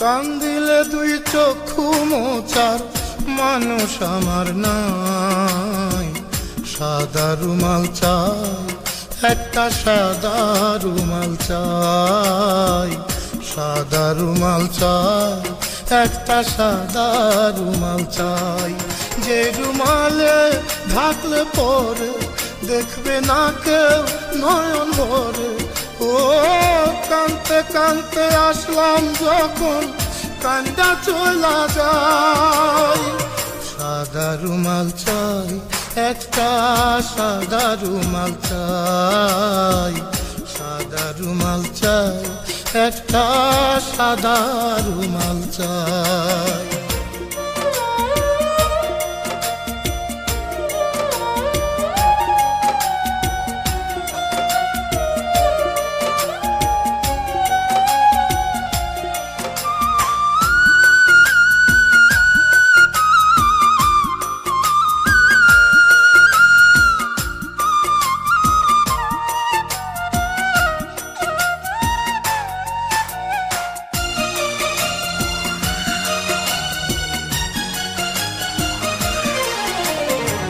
কান্দিলে দুই চক্ষু মোচার মানুষ আমার নাই। সাদা রুমাল চাই, একটা সাদা রুমাল চাই, সাদা রুমাল চাই, একটা সাদা রুমাল চাই। যে রুমালে ঢাকলে পরে দেখবে না কেউ নয়ন ভরে। ও কানতে কানতে আসলাম যখন কান্দা চলা যায়। সাদা রুমাল চাই, একটা সাদা রুমাল চাই, সাদা রুমাল চাই, একটা সাদা রুমাল চাই।